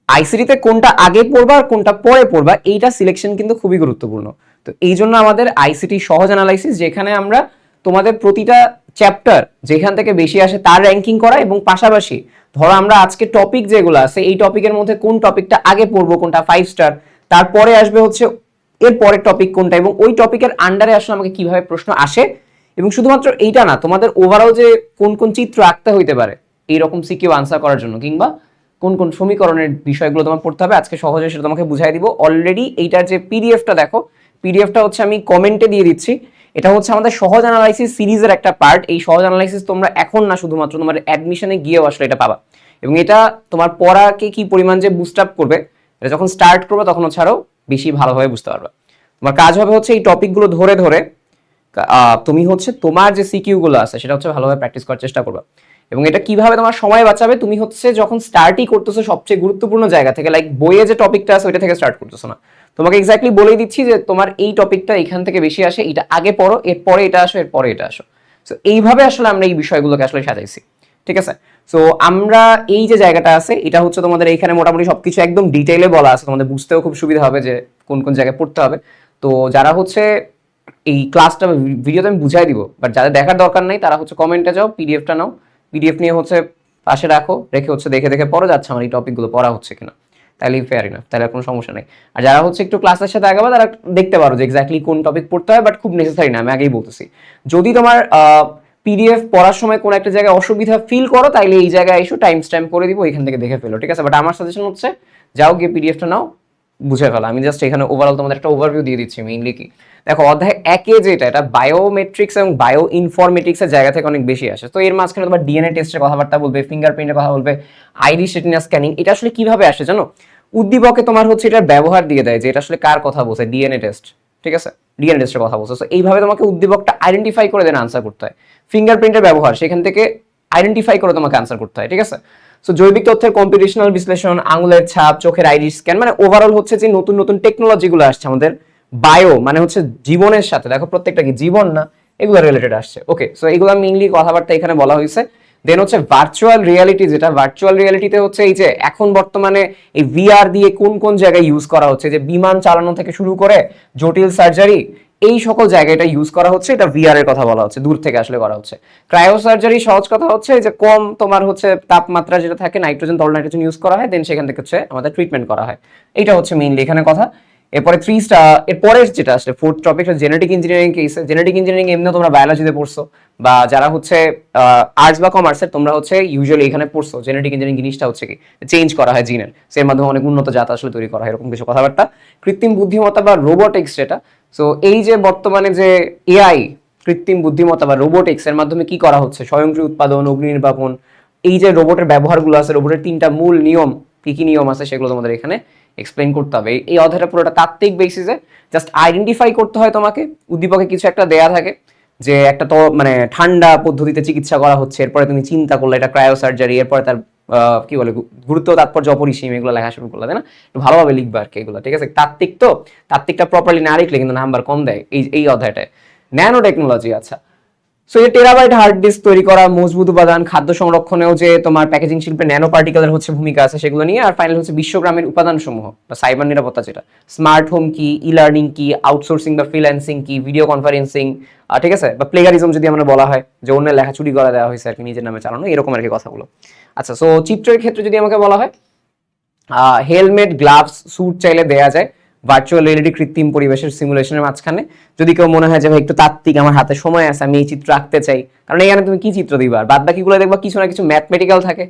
আইসিটিতে কোনটা আগে পড়বা আর কোনটা পরে পড়বা এইটা সিলেকশন কিন্তু খুবই গুরুত্বপূর্ণ। তো এই জন্য আমাদের আইসিটি সহজ অ্যানালাইসিস, যেখানে আমরা তোমাদের প্রতিটা চ্যাপ্টার যেখান থেকে বেশি আসে তার র্যাঙ্কিং করা, এবং পাশাপাশি ধরো আমরা আজকে টপিক যেগুলো আছে এই টপিকের মধ্যে কোন টপিকটা আগে পড়বো, কোনটা 5 স্টার, তারপরে আসবে হচ্ছে এর পরের টপিক কোনটা, এবং ওই টপিকের আন্ডারে আসলে আমাকে কিভাবে প্রশ্ন আসে। এবং শুধুমাত্র এইটা না, তোমাদের ওভারঅল যে কোন কোন চিত্র আঁকতে হইতে পারে এইরকম সিকিউ আনসার করার জন্য, কিংবা কোন কোন সমীকরণের বিষয়গুলো তোমার পড়তে হবে আজকে সহজে সেটা তোমাকে বুঝাই দিব। অলরেডি এইটার যে পিডিএফটা দেখো, পিডিএফটা হচ্ছে আমি কমেন্টে দিয়ে দিচ্ছি। এটা হচ্ছে আমাদের সহজ অ্যানালাইসিস সিরিজের একটা পার্ট। এই সহজ অ্যানালাইসিস তোমরা এখন না, শুধুমাত্র তোমার অ্যাডমিশনে গিয়েও আসলে এটা পাবা, এবং এটা তোমার পড়াকে কি পরিমাণ যে বুস্ট আপ করবে, এটা যখন স্টার্ট করবে তখন হচ্ছে আরো বেশি ভালোভাবে বুঝতে পারবে। তোমার কাজ হবে হচ্ছে এই টপিকগুলো ধরে ধরে তুমি হচ্ছে তোমার যে সিকিউ গুলো আছে সেটা হচ্ছে ভালোভাবে প্র্যাকটিস করার চেষ্টা করবে। এবং এটা কিভাবে তোমার সময় বাঁচাবে, তুমি হচ্ছে যখন স্টার্টই করতেছো সবচেয়ে গুরুত্বপূর্ণ জায়গা থেকে, লাইক বইয়ে যে টপিকটা আছে ওইটা থেকে স্টার্ট করতেছো না, তোমাকে এক্স্যাক্টলি বলেই দিচ্ছি যে তোমার এই টপিকটা এখান থেকে বেশি আসে, এটা আগে পড়ো, এরপরে এটা আসো, এরপরে এটা আসো। সো এইভাবে আসলে আমরা এই বিষয়গুলোকে আসলে সাজাইছি, ঠিক আছে। সো আমরা এই যে জায়গাটা আছে এটা হচ্ছে তোমাদের এইখানে মোটামুটি সবকিছু একদম ডিটেইলে বলা আছে, তোমাদের বুঝতেও খুব সুবিধা হবে যে কোন কোন জায়গায় পড়তে হবে। তো যারা হচ্ছে এই ক্লাসটা ভিডিওতে আমি বুঝাই দিব, বাট যাদের দেখার দরকার নাই তারা হচ্ছে কমেন্টে যাও, পিডিএফটা নাও, পিডিএফ নিয়ে হচ্ছে পাশে রাখো, রেখে হচ্ছে দেখে দেখে পড়ো যাচ্ছে আমার এই টপিকগুলো পড়া হচ্ছে কিনা, তাহলে ফেয়ার ইনাফ, তাহলে কোনো সমস্যা নেই। আর যারা হচ্ছে একটু ক্লাসের সাথে আগাবা তারা দেখতে পারো যে এক্স্যাক্টলি কোন টপিক পড়তে হয়, বাট খুব নেসেসারি না, আমি আগেই বলতেছি। যদি তোমার পিডিএফ পড়ার সময় কোনো একটা জায়গায় অসুবিধা ফিল করো তাইলে এই জায়গায় এসো, টাইম স্ট্যাম্প করে দিব, এখান থেকে দেখে ফেলো, ঠিক আছে। বাট আমার সাজেশন হচ্ছে যাও গিয়ে পিডিএফটা নাও, বুঝে ফেলো। আমি জাস্ট এখানে ওভারঅল তোমাদের একটা ওভারভিউ দিয়ে দিচ্ছি মেইনলি কি। দেখো অধ্যায় একে যেটা, এটা বায়োমেট্রিক্স এবং বায়ো ইনফরমেটিক্সের জায়গা থেকে অনেক বেশি আসে। তো এর মাঝখানে তোমার ডিএনএ টেস্টের কথাবার্তা বলবে, ফিঙ্গারপ্রিন্টের কথা বলবে, আইরিশ রেটিনা স্ক্যানিং। এটা আসলে কিভাবে আসে জানো, উদ্দীপকে তোমার হচ্ছে এটার ব্যবহার দিয়ে দেয় যে এটা আসলে কার কথা বলছে, ডিএনএ টেস্ট, ঠিক আছে, ডিএনএ টেস্টের কথা বলছে। তো এইভাবে তোমাকে উদ্দীপকটা আইডেন্টিফাই করে দেন আনসার করতে হয়। ফিঙ্গারপ্রিন্টের ব্যবহার সেখান থেকে আইডেন্টিফাই করে তোমাকে আনসার করতে হয়, ঠিক আছে। সো জৈবিক তথ্যের কম্পিউটেশনাল বিশ্লেষণ, আঙুলের ছাপ, চোখের আইরিশ স্ক্যান, মানে ওভারঅল হচ্ছে যে নতুন নতুন টেকনোলজিগুলো আসছে আমাদের বায়ো, মানে হচ্ছে জীবনের সাথে, দেখো প্রত্যেকটা কি জীবন না, এগুলো রিলেটেড আসছে। ওকে, সো এগুলো মেইনলি কথাবার্তা এখানে বলা হয়েছে। দেন হচ্ছে ভার্চুয়াল রিয়ালিটি, যেটা ভার্চুয়াল রিয়ালিটিতে হচ্ছে এই যে এখন বর্তমানে এই ভিআর দিয়ে কোন কোন জায়গায় ইউজ করা হচ্ছে, যে বিমান চালানো থেকে শুরু করে জটিল সার্জারি, এই সকল জায়গায় এটা ইউজ করা হচ্ছে, এটা ভিআর এর কথা বলা হচ্ছে, দূর থেকে আসলে করা হচ্ছে। ক্রায়ো সার্জারি সহজ কথা হচ্ছে যে কম তোমার হচ্ছে তাপমাত্রা যেটা থাকে, নাইট্রোজেন, তরল নাইট্রোজেন ইউজ করা হয়, দেন সেখান থেকে হচ্ছে আমাদের ট্রিটমেন্ট করা হয়। এটা হচ্ছে মেইনলি এখানে কথা। এরপরে 3 স্টার, এরপরে যেটা আসলে 4th topic genetic engineering case. Genetic engineering এমনিও তোমরা বায়োলজিতে পড়ছো, বা যারা হচ্ছে আর্টস বা কমার্সের তোমরা হচ্ছে ইউজুয়ালি এখানে পড়ছো। জেনেটিক ইঞ্জিনিয়ারিং জিনিসটা হচ্ছে কি চেঞ্জ করা হয় জিনের, এর মাধ্যমে অনেক উন্নত জাত আসলে তৈরি করা হয়, এরকম কিছু কথাবার্তা। কৃত্রিম বুদ্ধিমত্তা বা রোবোটিক্স যেটা, সো এই যে বর্তমানে যে এআই, কৃত্রিম বুদ্ধিমত্তা বা রোবোটিক্স এর মাধ্যমে কি করা হচ্ছে, স্বয়ংক্রিয় উৎপাদন, অগ্নি নির্বাপন, এই যে রোবটের ব্যবহারগুলো আছে, রোবটের 3টা মূল নিয়ম, কি কি নিয়ম আছে সেগুলো তোমাদের এখানে এক্সপ্লেইন করতে হবে। এই অধ্যায়টা পুরোটা তাত্ত্বিক বেসিসে, জাস্ট আইডেন্টিফাই করতে হয় তোমাকে। উদ্দীপকে কিছু একটা দেয়া থাকে যে একটা তো মানে ঠান্ডা পদ্ধতিতে চিকিৎসা করা হচ্ছে, এরপরে তুমি চিন্তা করলে এটা ক্রায়ো সার্জারি, এরপরে তার কি বলে গুরুত্ব, তাৎপর্য, অপরিসীম, এগুলো লেখা শুরু করলে, তাই না? একটু ভালোভাবে লিখবা আর কি এগুলো, ঠিক আছে। তাত্ত্বিক তো, তাত্ত্বিকটা প্রপারলি না লিখলে কিন্তু নাম্বার কম দেয় এই অধ্যায়টায়। ন্যানো টেকনোলজি, আচ্ছা। সো এই টেরাবাইট হার্ড ডিস্ক তৈরি করা, মজবুত উপাদান, খাদ্য সংরক্ষণেও যে তোমার প্যাকেজিং শিল্পে ন্যানো পার্টিকেলের হচ্ছে ভূমিকা আছে সেগুলো নিয়ে। আর ফাইনাল হচ্ছে বিশ্বগ্রামের উপাদান সমূহ বা সাইবার নিরাপত্তা, যেটা স্মার্ট হোম কি, ই লার্নিং কি, আউটসোর্সিং বা ফ্রিল্যান্সিং কি, ভিডিও কনফারেন্সিং, ঠিক আছে, বা প্লেগারিজম যদি আমরা বলা হয় যে অন্যের লেখা চুরি করা দেওয়া হয়েছে আর কি, নিজের নামে চালানো, এরকম আর কি কথাগুলো। আচ্ছা, সো চিত্রের ক্ষেত্রে যদি আমাকে বলা হয় হেলমেট, গ্লাভস, স্যুট চাইলে দেয়া যায় ভার্চুয়াল রিয়েলিটি কৃত্রিম পরিবেশের সিমুলেশনের মাঝখানে। যদি কেউ মনে হয় যে ভাই একটু তাত্ত্বিক, আমার হাতে সময় আছে, আমি এই চিত্র আঁকতে চাই, কারণ এখানে তুমি কি চিত্র দিবা, আর বাদ বাকিগুলো দেখবা কিছু না কিছু ম্যাথমেটিক্যাল থাকে,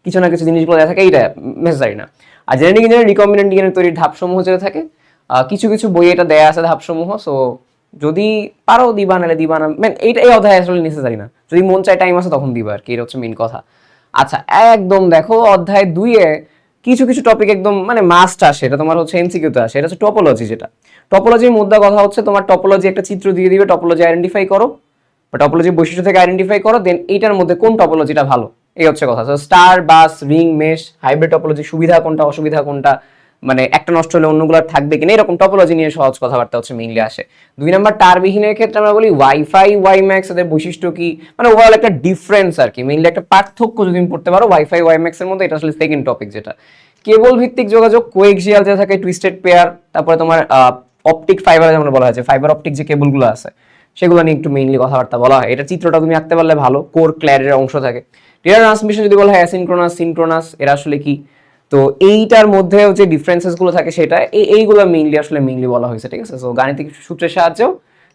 কিছু না কিছু জিনিসগুলো দেওয়া থাকে, এইটা নেসেসারি না। আর জেনেটিক ইঞ্জিনিয়ারিং রিকম্বিনেন্ট ডিএনএ তৈরির ধাপসমূহ যেটা থাকে, কিছু কিছু বই এটা দেয়া আছে ধাপসমূহ। সো যদি পারো দিবা, নাহলে দিবা না, এইটা এই অধ্যায় আসলে নেসেসারি না, যদি মন চায় টাইম আছে তখন দিবা আর কি, এটা হচ্ছে মেইন কথা। আচ্ছা, একদম দেখো অধ্যায় 2-এ কিছু কিছু টপিক একদম মানে মাস্ট আসে, এটা তোমার হচ্ছে এমসিকিউতে আসে। এটা হচ্ছে টপোলজি, যেটা টপোলজির মুদ্রা কথা হচ্ছে তোমার টপোলজি একটা চিত্র দিয়ে দিবে, টপোলজি আইডেন্টিফাই করো বা টপোলজির বৈশিষ্ট্য থেকে আইডেন্টিফাই করো, দেন এইটার মধ্যে কোন টপোলজিটা ভালো, এই হচ্ছে কথা। স্টার, বাস, রিং, মেশ, হাইব্রিড টপোলজি, সুবিধা কোনটা, অসুবিধা কোনটা, মানে একটা নষ্ট হলে অন্যগুলো থাকবে কিনা, এরকম টপোলজি নিয়ে সহজ কথাবার্তা হচ্ছে মেইনলি আসে। 2 নম্বর টারবিহীনের ক্ষেত্রে আমরা বলি ওয়াইফাই, ওয়াইম্যাক্স, এদের বৈশিষ্ট্য কি, মানে ওভারঅল একটা ডিফারেন্স আর কি, মেইনলি একটা পার্থক্য যদি তুমি পড়তে পারো ওয়াইফাই, ওয়াইম্যাক্স এর মধ্যে, এটা আসলে সেকেন্ড টপিক যেটা। কেবল ভিত্তিক যোগাযোগ কোএক্সিয়াল যে থাকে, টুইস্টেড পেয়ার, তারপরে তোমার অপটিক ফাইবার যেমন বলা হয়েছে, ফাইবার অপটিক যে কেবলগুলো আছে সেগুলো নিয়ে একটু মেইনলি কথাবার্তা বলা হয়। এটা চিত্রটা তুমি আঁকতে পারলে ভালো, কোর ক্ল্যাডের অংশ থাকে। ডেটা ট্রান্সমিশন যদি বলা হয় অ্যাসিনক্রোনাস, সিনক্রোনাস, এরা আসলে কি? তো এইটার মধ্যেও যে ডিফারেন্সেস গুলো থাকে সেটা এইগুলো মেইনলি বলা হয়েছে, ঠিক আছে। সো গাণিতিক সূত্রের সাহায্যেও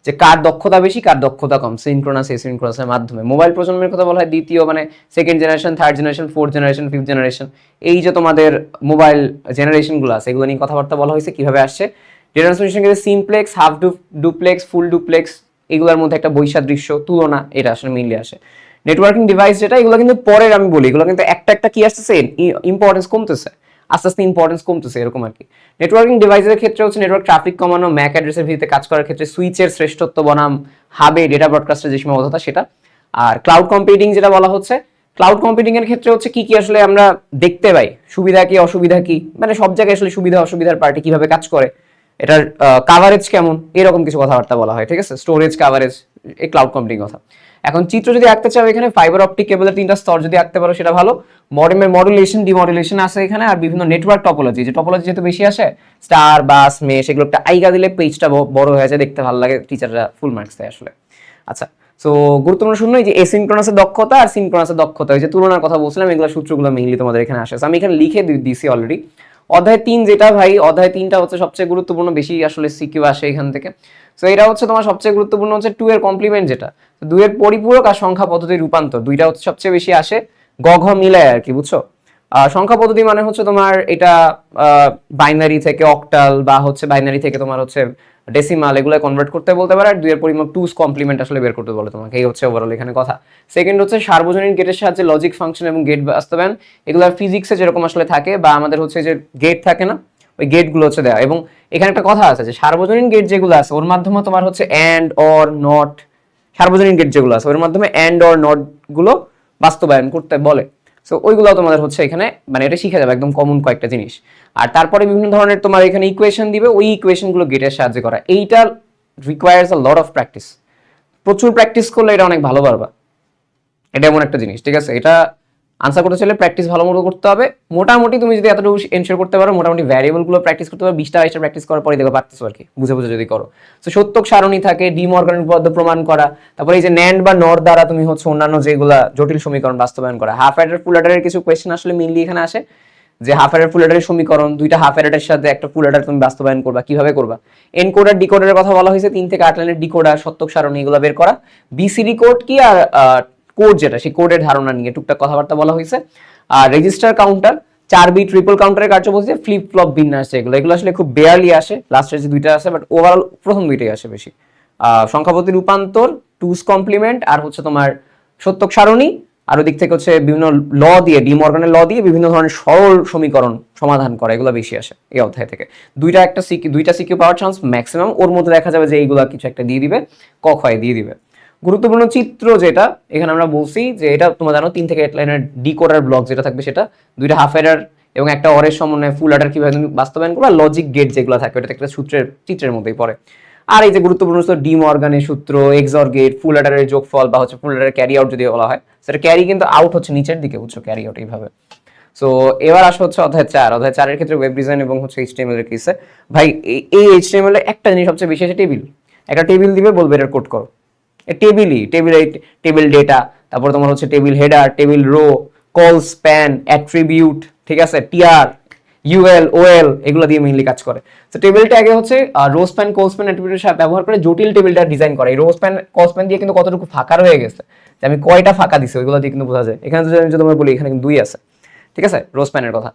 যে কার দক্ষতা বেশি কার দক্ষতা কম, সিনক্রোনাস এসিনক্রোনাসের মাধ্যমে। মোবাইল প্রজন্মের কথা বলা হয় দ্বিতীয়, মানে second generation, third generation, fourth generation, fifth generation, এই যে তোমাদের মোবাইল জেনারেশনগুলো আছে এগুলো নিয়ে কথাবার্তা বলা হয়েছে কিভাবে আসছে। ডেটা ট্রান্সমিশন ক্ষেত্রে simplex, half duplex, full duplex, এগুলোর মধ্যে একটা বৈসাদৃশ্য তুলনা, এটা আসলে মেইনলি আসে। নেটওয়ার্কিং ডিভাইস যেটা, এগুলো কিন্তু পরের আমি বলি, এগুলো কিন্তু একটা কি আসতেছে, ইম্পর্টেন্স কমতেছে, আস্তে আস্তে ইম্পর্টেন্স কমতেছে এরকম আর কি। নেটওয়ার্কিং ডিভাইসের ক্ষেত্রে হচ্ছে নেটওয়ার্ক ট্রাফিক কমানো, ম্যাক অ্যাড্রেসের ভিত্তিতে কাজ করার ক্ষেত্রে সুইচের শ্রেষ্ঠত্ব বনাম হাবে ডেটা ব্রডকাস্টের যে সীমাবদ্ধতা সেটা। আর ক্লাউড কম্পিউটিং যেটা বলা হচ্ছে, ক্লাউড কম্পিউটিং এর ক্ষেত্রে হচ্ছে কি কি আসলে আমরা দেখতে পাই, সুবিধা কি অসুবিধা কি, মানে সব জায়গায় আসলে সুবিধা অসুবিধার পার্টি কিভাবে কাজ করে, এটার কাভারেজ কেমন, এরকম কিছু কথাবার্তা বলা হয়, ঠিক আছে। স্টোরেজ কাভারেজ, এই ক্লাউড কম্পিউটিং কথা। এখন চিত্র যদি আঁকতে চাও এখানে ফাইবার অপটিক কেবলের 3টা স্তর যদি আঁকতে পারো সেটা ভালো। মডেমের মডুলেশন, ডিমডুলেশন আছে এখানে, আর বিভিন্ন নেটওয়ার্ক টপোলজি, যে টপোলজি যেহেতু বেশি আসে, স্টার, বাস, মেশ, এগুলো একটা আইগা দিলে পেজটা বড় হয়ে যায়, দেখতে ভালো লাগে, টিচাররা ফুল মার্কস দেয় আসলে। আচ্ছা, সো গুরুত্বপূর্ণ শূন্য এই যে এসিনক্রোনাসের দক্ষতা আর সিনক্রোনাসের দক্ষতা, এই যে তুলনার কথা বলছিলাম, এগুলো সূত্রগুলো মেইনলি তোমাদের এখানে আসে। আমি এখানে লিখে দিছি অলরেডি। অধ্যায় 3 যেটা ভাই, অধ্যায় 3টা হচ্ছে সবচেয়ে গুরুত্বপূর্ণ, বেশি আসলে সিকিউ আসে এখান থেকে। সো এটা হচ্ছে তোমার সবচেয়ে গুরুত্বপূর্ণ হচ্ছে 2 এর কমপ্লিমেন্ট, যেটা 2 এর পরিপূরক আর সংখ্যা পদ্ধতির রূপান্তর, দুইটা হচ্ছে সবচেয়ে বেশি আসে গ ঘ মিলায় আর কি, বুঝছো। সংখ্যা পদ্ধতি মানে হচ্ছে তোমার এটা বাইনারি থেকে অক্টাল, বা হচ্ছে বাইনারি থেকে তোমার হচ্ছে ডেসিমাল, এগুলো কনভার্ট করতে বলতে পারে। আর 2 এর পরিমাপ 2's কমপ্লিমেন্ট আসলে বের করতে বলে তোমাকে, এই হচ্ছে ওভারঅল এখানে কথা। সেকেন্ড হচ্ছে সার্বজনীন গেটের সাহায্যে লজিক ফাংশন এবং গেট বাস্তবায়ন, এগুলো ফিজিক্সে যেরকম আসলে থাকে, বা আমাদের হচ্ছে যে গেট থাকে না, ওই গেটগুলো হচ্ছে দেওয়া। এবং এখানে একটা কথা আছে যে সার্বজনীন গেট যেগুলো আছে ওর মাধ্যমে তোমার হচ্ছে অ্যান্ড অর নট, সার্বজনীন গেট যেগুলো আছে ওর মাধ্যমে অ্যান্ড অর নট গুলো বাস্তবায়ন করতে বলে। সো ওইগুলো তোমাদের হচ্ছে এখানে, মানে এটা শিখে যাবে একদম কমন কয়েকটা জিনিস। আর তারপরে বিভিন্ন ধরনের তোমার এখানে ইকুয়েশন দিবে, ওই ইকুয়েশনগুলো গেটের সাহায্যে করা, এইটা requires a lot of practice. প্রচুর প্র্যাকটিস করলে এটা অনেক ভালো পারবা, এটা এমন একটা জিনিস, ঠিক আছে। এটা আনসার করতে চাইলে প্র্যাকটিস ভালো মতো করতে হবে। মোটামুটি তুমি যদি এতটুকু এনশিওর করতে পারো, মোটামুটি ভ্যারিয়েবলগুলো প্র্যাকটিস করতে পারো, 20টা প্র্যাকটিস করার পরে দেখো পারতেছো আর কি, বুঝে বুঝে যদি করো। তো সত্যক সারণী থাকে, ডি মর্গানের উপপাদ্য প্রমাণ করা, তারপরে এই যে ন্যান্ড বা নর দ্বারা তুমি হচ্ছে অন্যান্য যেগুলা জটিল সমীকরণ বাস্তবায়ন করা। হাফ অ্যাডার ফুল অ্যাডারের কিছু কোয়েশ্চেন আসলে মেইনলি এখানে আসে, যে হাফ অ্যাডার ফুল অ্যাডারের সমীকরণ, দুইটা হাফ অ্যাডারের সাথে একটা ফুল অ্যাডার তুমি বাস্তবায়ন করবা, কিভাবে করবা। এনকোডার ডিকোডারের কথা বলা হয়েছে, 3 থেকে 8 লাইনের ডিকোডার, সত্যক সারণী, এগুলো বের করা। বিসিডি কোড কি আর কোড যেটা, সেই কোডের ধারণা নিয়ে টুকটাক কথাবার্তা বলা হয়েছে। আর রেজিস্টার কাউন্টার, 4 বিট ট্রিপল কাউন্টারের কার্যপদ্ধতি, ফ্লিপ ফ্লপ বিন্যাস, এগুলো আসলে খুব বেয়ারলি আসে, লাস্টের যে 2টা আছে, বাট ওভারঅল প্রথম 2টাই আসে বেশি। সংখ্যা পদ্ধতি রূপান্তর, 2's কমপ্লিমেন্ট, আর হচ্ছে তোমার সত্যক সারণী, আর ওদিক থেকে হচ্ছে বিভিন্ন ল দিয়ে, ডি মর্গানের ল দিয়ে বিভিন্ন ধরনের সরল সমীকরণ সমাধান করা, এগুলো বেশি আসে এই অধ্যায় থেকে। দুইটা সিকিউ পাওয়ার চান্স ম্যাক্সিমাম, ওর মধ্যে দেখা যাবে যে এইগুলা কিছু একটা দিয়ে দিবে, ক খয় দিয়ে দিবে। গুরুত্বপূর্ণ চিত্র যেটা এখানে আমরা বলছি যে এটা তোমরা জানো 3 থেকে 8 লাইনের ডিকোডার ব্লক যেটা থাকবে, সেটা 2টা হাফ অ্যাডার এবং একটা অরের সমন্বয়ে ফুল অ্যাডার কিভাবে তুমি বাস্তবায়ন করবে, লজিক গেট যেগুলো থাকবে এটা একটা চিত্রের মধ্যেই পড়ে। আর এই যে গুরুত্বপূর্ণ ডি মর্গানের সূত্র, এক্সর গেট, ফুল অ্যাডারের যোগফল, বা হচ্ছে ফুল অ্যাডারের ক্যারি আউট যদি বলা হয়, সেটা ক্যারি কিন্তু আউট হচ্ছে নিচের দিকে, বুঝছো, ক্যারি আউট এইভাবে। সো এবার আসা হচ্ছে অধ্যায় 4 এর ক্ষেত্রে ওয়েব ডিজাইন এবং হচ্ছে এইচটিএমএল এর কেসে। ভাই এই এইচটিএমএল এর একটা জিনিস সবচেয়ে বেশি আছে, টেবিল। একটা টেবিল দিবে, বলবে এটার কোড করো, টেবিল ডেটা, তারপর তোমার হচ্ছে table header, table row, call span, attribute, ঠিক আছে, টিআর, ইউএল, ওএল, এগুলো দিয়ে মেইনলি কাজ করে। তো টেবিলটা আগে হচ্ছে রো স্প্যান, কল স্প্যান, অ্যাট্রিবিউটের সাথে ব্যবহার করে জটিল টেবিলটা ডিজাইন করে। এই রো স্প্যান, কল স্প্যান দিয়ে কিন্তু কতটুকু ফাঁকা রয়ে গেছে, যে আমি কয়টা ফাঁকা দিছি ওইগুলো দিয়ে কিন্তু বোঝা যায়। এখানে যদি আমরা বলি এখানে কিন্তু 2 আছে, ঠিক আছে, রো স্প্যানের কথা।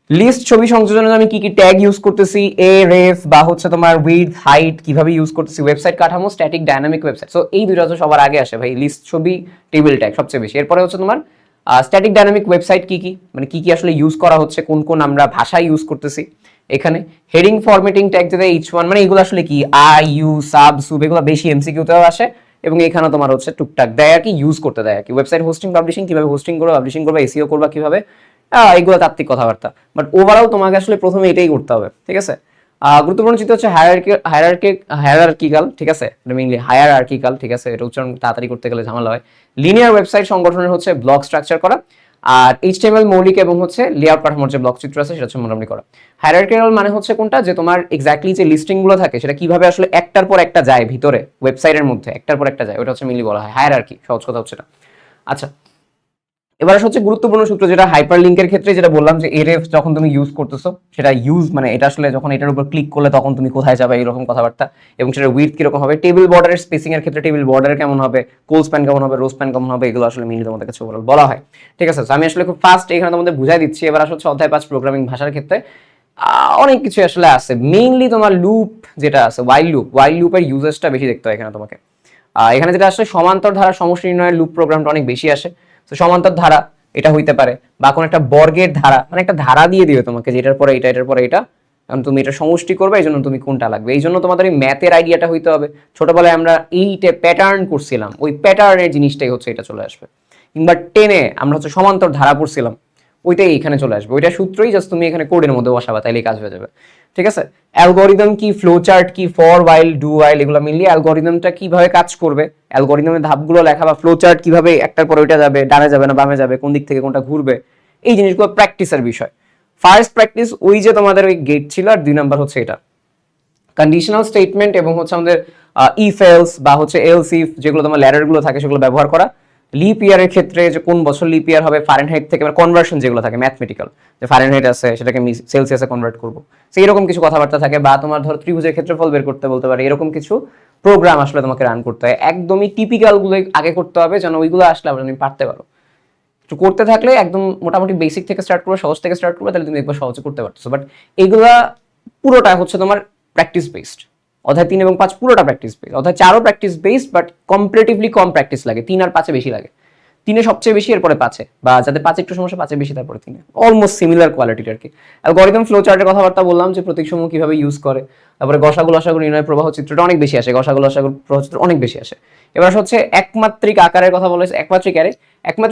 লিস্ট ছবি সংযোজনের আমি কি কি ট্যাগ ইউজ করতেছি, এ রেফ, বা হচ্ছে তোমার উইডথ, হাইট কিভাবে ইউজ করতেছি, ওয়েবসাইট কাঠামো, স্ট্যাটিক ডায়নামিক ওয়েবসাইট। সো এই দুইটা হচ্ছে সবার আগে আসে ভাই, লিস্ট ছবি, টেবিল ট্যাগ সবচেয়ে বেশি। এরপরে হচ্ছে তোমার স্ট্যাটিক ডায়নামিক ওয়েবসাইট কি কি, মানে কি কি আসলে ইউজ করা হচ্ছে, কোন কোন আমরা ভাষা ইউজ করতেছি। এখানে হেডিং ফরম্যাটিং ট্যাগ যেটা H1, মানে এগুলো আসলে কি, আই, ইউ, সাব, সুব, এগুলো বেশি এমসিকিউতেও আসে, এবং এখানে তোমার হচ্ছে টুকটাক দেয় আর কি, ইউজ করতে দেয় আর কি। ওয়েবসাইট হোস্টিং, পাবলিশিং, কিভাবে হোস্টিং করবে, পাবলিশিং করবে, এসইও করবা কিভাবে, এইগুলো তাত্ত্বিক কথাবার্তা। বাট ওভারঅল তোমাকে আসলে প্রথমে এটাই করতে হবে, ঠিক আছে। গুরুত্বপূর্ণ চিত্র হচ্ছে হায়ারার্কিক্যাল, ঠিক আছে, মেইনলি হায়ারার্কিক্যাল, ঠিক আছে, এটা উচ্চারণ তাড়াতাড়ি করতে গেলে ঝামেলা হয়। লিনিয়ার ওয়েবসাইট সংগঠনের হচ্ছে ব্লক স্ট্রাকচার করা। আর এইচটিএমএল মৌলিক এবং হচ্ছে লেআউট কাঠামোর যে ব্লক চিত্র আছে সেটা হচ্ছে মোটামুটি করা। হায়ারার্কিক্যাল মানে হচ্ছে কোনটা, যে তোমার এক্স্যাক্টলি যে লিস্টিং গুলো থাকে সেটা কিভাবে আসলে একটার পর একটা যায় ভিতরে ওয়েবসাইটের মধ্যে, একটার পর একটা যায়, ওটা হচ্ছে মেইনলি বলা হয় হায়ারার্কি, সহজ কথা হচ্ছে এটা। আচ্ছা, এবার হচ্ছে গুরুত্বপূর্ণ সূত্র যেটা হাইপার লিঙ্কের ক্ষেত্রে যেটা বললাম যে এরএফ যখন তুমি ইউজ করতেছো সেটা ইউজ মানে এটা আসলে যখন এটার উপর ক্লিক করলে তখন তুমি কোথায় যাবে এরকম কথাবার্তা, এবং সেটা উইডথ কিরকম হবে, টেবিল বর্ডারের স্পেসিং এর ক্ষেত্রে টেবিল বর্ডার কেমন হবে, কোল স্প্যান কেমন হবে, রো স্প্যান কেমন হবে, এগুলো আসলে মেইনলি তোমাদের কাছে ওভারঅল বলা হয়। ঠিক আছে, আমি আসলে খুব ফাস্ট এখানে তোমাদের বুঝাই দিচ্ছি। এবার হচ্ছে অধ্যায় 5 প্রোগ্রামিং ভাষার ক্ষেত্রে অনেক কিছু আসলে আছে। মেইনলি তোমার লুপ যেটা আছে, ওয়াইল লুপের ইউজেসটা বেশি দেখতে হয় এখানে তোমাকে। এখানে যেটা আসলে সমান্তর ধারা সমষ্টি নির্ণয়ের লুপ প্রোগ্রামটা অনেক বেশি আসে। তো সমান্তর ধারা এটা হইতে পারে, বা কোনো একটা বর্গের ধারা, মানে একটা ধারা দিয়ে দিবে তোমাকে যে এটার পরে এটা, এটার পরে এটা, কারণ তুমি এটা সমষ্টি করবে, এই জন্য তুমি কোনটা লাগবে, এই জন্য তোমাদের এই ম্যাথের আইডিয়াটা হইতে হবে। ছোটবেলায় আমরা এইটে প্যাটার্ন করছিলাম, ওই প্যাটার্নের জিনিসটাই হচ্ছে এটা চলে আসবে। কিংবা টেনে আমরা হচ্ছে সমান্তর ধারা পড়ছিলাম, ওইটাই এখানে চলে আসবে। ওইটা সূত্রই জাস্ট তুমি এখানে কোডের মধ্যে বসাবা, তাইলেই কাজ হয়ে যাবে। ঠিক আছে, অ্যালগোরিদম কি, ফ্লো চার্ট কি, ফর ওয়াইল ডু ওয়াইল, এগুলো মিলিয়ে অ্যালগোরিদমটা কিভাবে কাজ করবে, অ্যালগোরিদমের ধাপগুলো লেখা, বা ফ্লো চার্ট কিভাবে একটার পর ওইটা যাবে, ডানে যাবে না বামে যাবে, কোন দিক থেকে কোনটা ঘুরবে, এই জিনিসগুলো প্র্যাকটিসের বিষয়। ফার্স্ট প্র্যাকটিস ওই যে তোমাদের ওই গেট ছিল, আর 2 নাম্বার হচ্ছে এটা কন্ডিশনাল স্টেটমেন্ট, এবং হচ্ছে আমাদের ইফ এলস বা হচ্ছে এলস ইফ, যেগুলো তোমার ল্যাডার গুলো থাকে সেগুলো ব্যবহার করা। লিপ ইয়ারের ক্ষেত্রে যে কোন বছর লিপ ইয়ার হবে, ফারেনহাইট থেকে মানে কনভার্সন যেগুলো থাকে ম্যাথমেটিক্যাল, যে ফারেনহাইট আছে সেটাকে আমি সেলসিয়াসে কনভার্ট করবো, সেই এরকম কিছু কথাবার্তা থাকে। বা তোমার ধর ত্রিভুজের ক্ষেত্রফল বের করতে বলতে পারে, এরকম কিছু প্রোগ্রাম আসলে তোমাকে রান করতে হয়। একদমই টিপিক্যাল গুলো আগে করতে হবে, যেন ওইগুলো আসলে আবার তুমি পারতে পারো। একটু করতে থাকলে একদম মোটামুটি বেসিক থেকে স্টার্ট করবে, সহজ থেকে স্টার্ট করবে, তাহলে তুমি একবার সহজে করতে পারছো। বাট এগুলা পুরোটা হচ্ছে তোমার প্র্যাকটিস বেসড। অধ্যায় 3 এবং 5 পুরোটা প্র্যাকটিস বেসড, অধ্যায় 4ও প্র্যাকটিস বেসড, বাট কম্পারেটিভলি কম প্র্যাকটিস লাগে। 3 আর 5 বেশি লাগে, 3 সবচেয়ে বেশি, এরপরে 5, বা যাদের 5 একটু সমস্যা 5 বেশি, তারপরে 3। অলমোস্ট সিমিলার কোয়ালিটির আর কি। অ্যালগরিদম ফ্লো চার্টের কথাবার্তা বললাম, যে প্রতীকসমূহ কিভাবে ইউজ করে। তারপরে গসাগু লসাগু নির্ণয় প্রবাহ চিত্রটা অনেক বেশি আসে, গসাগু লসাগু প্রবাহ চিত্র অনেক বেশি আসে। এবার হচ্ছে একমাত্রিক আকারের কথা বলা হয়েছে, একমাত্রিক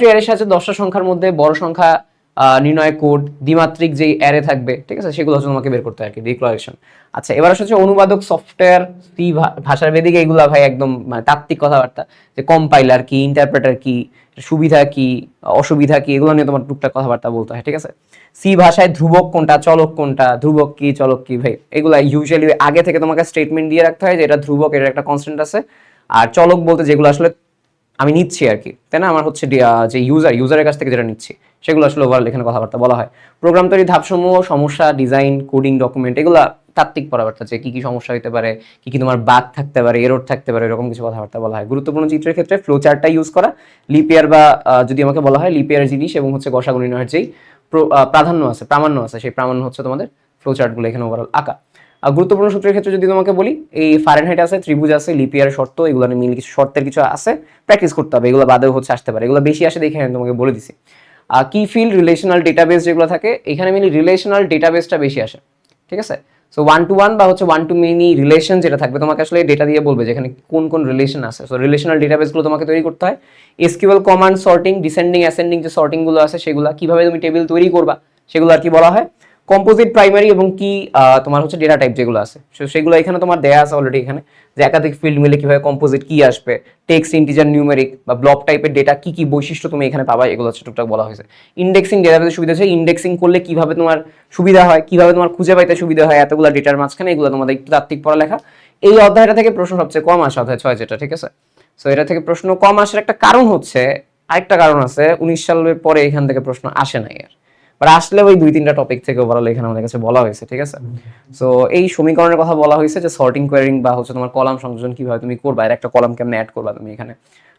অ্যারের সাথে 10টা সংখ্যার মধ্যে বড় সংখ্যা নির্ণয় কোড, দ্বিমাত্রিক যেই অ্যারে থাকবে, ঠিক আছে, সেগুলো হচ্ছে তোমাকে বের করতে হয় আর কি, ডিক্লারেশন। আচ্ছা, এবার হচ্ছে অনুবাদক সফটওয়্যার, সি ভাষার বেদিকে, এগুলা ভাই একদম মানে তাত্ত্বিক কথাবার্তা, যে কম্পাইলার কি, ইন্টারপ্রেটার কি, সুবিধা কি, অসুবিধা কি, এগুলো নিয়ে তোমার টুকটাক কথাবার্তা বলতে হয়। ঠিক আছে, সি ভাষায় ধ্রুবক কোনটা, চলক কোনটা, ধ্রুবক কি চলক কি, ভাই এগুলা ইউজুয়ালি আগে থেকে তোমাকে স্টেটমেন্ট দিয়ে রাখতে হয় যে এটা ধ্রুবক, এর একটা কনস্ট্যান্ট আছে। আর চলক বলতে যেগুলো আসলে আমি নিচ্ছি আর কি, তাই না, আমার হচ্ছে যে ইউজারের কাছ থেকে যেটা নিচ্ছি, সেগুলো আসলে ওভারঅল এখানে কথাবার্তা বলা হয়। প্রোগ্রাম তৈরি ধাপসমূহ, সমস্যা, ডিজাইন, কোডিং, ডকুমেন্ট, এগুলা তাত্ত্বিক কথাবার্তা, যে কি কি সমস্যা হতে পারে, কি কি তোমার বাগ থাকতে পারে, এরর থাকতে পারে, এরকম কিছু কথাবার্তা বলা হয়। গুরুত্বপূর্ণ চিত্রের ক্ষেত্রে ফ্লো চার্টটা ইউজ করা, লিপিয়ার বা যদি আমাকে বলা হয় লিপিয়ার জিনিস, এবং হচ্ছে গসাগু নির্ণয়ের যেই প্রাধান্য আছে, প্রামাণ্য আছে, সেই প্রামাণ্য হচ্ছে তোমাদের ফ্লো চার্টগুলো এখানে ওভারঅল আঁকা। গুরুত্বপূর্ণ সূত্রের ক্ষেত্রে যদি তোমাকে বলি, এই ফারেনহাইট আছে, ত্রিভুজ আছে, লিপিয়ার শর্ত, এগুলো মিল কিছু শর্তের কিছু আছে, প্র্যাকটিস করতে হবে। এগুলো বাদেও হচ্ছে আসতে পারে, এগুলো বেশি আসে দেখে আমি তোমাকে বলে দিছি। কি ফিল্ড, রিলেশনাল ডেটাবেস যেগুলো থাকে, এখানে মিলি রিলেশনাল ডেটাবেসটা বেশি আসে। ঠিক আছে, সো 1 to 1 বা হচ্ছে 1 to many রিলেশন যেটা থাকবে, তোমাকে আসলে ডেটা দিয়ে বলবে যে এখানে কোন কোন রিলেশন আছে। সো রিলেশনাল ডেটাবেসগুলো তোমাকে তৈরি করতে হয়। SQL command, sorting, descending ascending যে সর্টিংগুলো আছে, সেগুলো কিভাবে তুমি টেবিল তৈরি করবা, সেগুলো আর কি বলা হয়। কম্পোজিট, প্রাইমারি এবং কি তোমার হচ্ছে ডেটা টাইপ যেগুলো আছে, সেগুলো এখানে তোমার দেয়া আছে অলরেডি এখানে, যে একাধিক ফিল্ড মিলে কিভাবে কম্পোজিট কি আসবে, টেক্সট, ইন্টিজার, নিউমেরিক বা ব্লক টাইপের ডেটা কি কি বৈশিষ্ট্য তুমি এখানে পাবা, এগুলো হচ্ছে টুকটাক বলা হয়েছে। ইন্ডেক্সিং, ডেটাবেসের সুবিধা আছে, ইন্ডেক্সিং করলে কিভাবে তোমার সুবিধা হয়, কিভাবে তোমার খুঁজে পাইতে সুবিধা হয় এতগুলো ডেটার মাঝখানে, এগুলো তোমাদের একটু তাত্ত্বিক পড়ালেখা। এই অধ্যায়টা থেকে প্রশ্ন সবচেয়ে কম আসে, অধ্যায় 6 যেটা, ঠিক আছে। সো এটা থেকে প্রশ্ন কম আসার একটা কারণ হচ্ছে, আরেকটা কারণ আছে, 19 সালের পরে এখান থেকে প্রশ্ন আসে নাই আর, বাট আসলে ওই 2-3টা টপিক থেকে ওভারঅল এখানে আমাদের কাছে বলা হয়েছে। ঠিক আছে, সো এই সমীকরণের কথা বলা হয়েছে, যে সর্টিং, কোয়ারিং বা হচ্ছে তোমার কলাম সংযোজন কিভাবে তুমি করবা, এর একটা কলাম কেমনে অ্যাড করবা তুমি এখানে।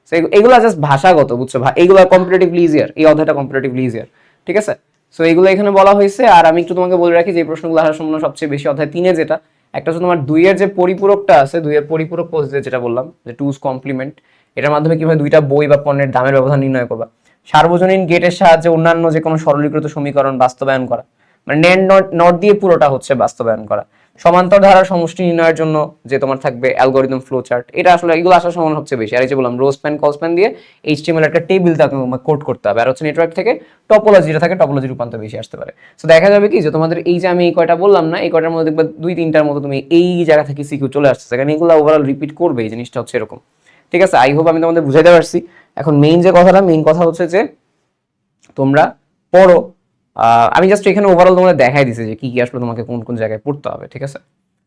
সো এগুলো জাস্ট ভাষাগত, বুঝছো, এইগুলো কম্পারেটিভলি ইজিয়ার, এই অধ্যায়টা কম্পারেটিভলি ইজিয়ার। ঠিক আছে, সো এইগুলো এখানে বলা হয়েছে। আর আমি একটু তোমাকে বলে রাখি যে প্রশ্নগুলো আসার সম্ভাবনা সবচেয়ে বেশি অধ্যায় 3-এ, যেটা একটা হচ্ছে তোমার 2-এর যে পরিপূরকটা আছে, 2-এর পরিপূরক পদ্ধতি যেটা বললাম, যে টুস কমপ্লিমেন্ট, এটার মাধ্যমে কিভাবে দুইটা বই বা পণ্যের দামের ব্যবধান নির্ণয় করবা। সার্বজনীন গেটের সাহায্যে অন্যান্য যে কোনো সরলীকৃত সমীকরণ বাস্তবায়ন করা, মানে ন্যান্ড নট দিয়ে পুরোটা হচ্ছে বাস্তবায়ন করা। সমান্তর ধারার সমষ্টি নির্ণয়ের জন্য যে তোমার থাকবে অ্যালগরিদম ফ্লো চার্ট, এটা আসলে এগুলো আসার সম্ভাবনা হচ্ছে বেশি। আর এই যে বললাম রো স্প্যান, কল স্প্যান দিয়ে এইচটিএমএল একটা টেবিল তাকে কোড করতে হবে। আর হচ্ছে নেটওয়ার্ক থেকে টপোলজি যেটা থাকে, টপোলজি রূপান্তর বেশি আসতে পারে। সো দেখা যাবে কি, যে তোমাদের এই যে আমি এই কয়টা বললাম না, এই কয়টার মধ্যে দেখবে 2-3টার মতো তুমি এই জায়গা থেকে সিকিউ চলে আসছে, কারণ এগুলো ওভারঅল রিপিট করবে, এই জিনিসটা হচ্ছে এরকম। ঠিক আছে, আই হোপ আমি তোমাদের বুঝাইতে পারছি। এখন মেইন যে কথাটা, মেইন কথা হচ্ছে যে তোমরা পড়ো। আমি জাস্ট এখানে ওভারঅল তোমাদের দেখাই দিছি যে কি কি আসলে তোমাকে কোন কোন জায়গায় পড়তে হবে, ঠিক আছে?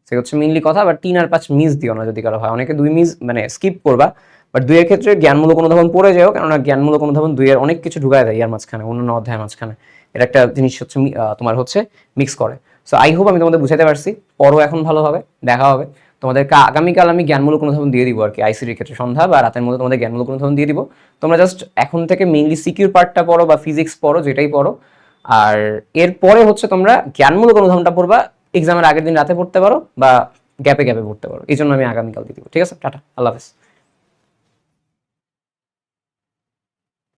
সে হচ্ছে মেইনলি কথা। বাট 3 আর 5 মিস দিও না যদি কারো হয়। অনেকে 2 মিস মানে স্কিপ করবা, বাট 2 এর ক্ষেত্রে জ্ঞানমূলক অনুধাবন পড়ে যাও, কেননা জ্ঞানমূলক অনুধাবন 2 এর অনেক কিছু ঢুকায় দেয় ইয়ার মাঝখানে, অন্যান্য অধ্যায়ের মাঝখানে। এটা একটা জিনিস হচ্ছে তোমার হচ্ছে মিক্স করে। সো আই হোপ আমি তোমাদের বুঝাতে পারছি। পড়ো এখন ভালোভাবে, দেখা হবে তোমাদেরকে আগামীকাল। আমি জ্ঞানমূলক অনুধাবন দিয়ে দিব আর কি, আইসিটির ক্ষেত্রে সন্ধ্যা বা রাতের মধ্যে তোমাদের জ্ঞানমূলক অনুধাবন দিয়ে দিব। তোমরা জাস্ট এখন থেকে মেইনলি সিকিউর পার্টটা পড়ো বা ফিজিক্স পড়ো, যেটাই পড়ো। আর এরপরে হচ্ছে তোমরা জ্ঞানমূলক অনুধাবনটা পড়বা, এক্সামের আগের দিন রাতে পড়তে পারো বা গ্যাপে গ্যাপে পড়তে পারো। এই জন্য আমি আগামীকাল দিয়ে দিব, ঠিক আছে? টাটা, আল্লাহ হাফেজ।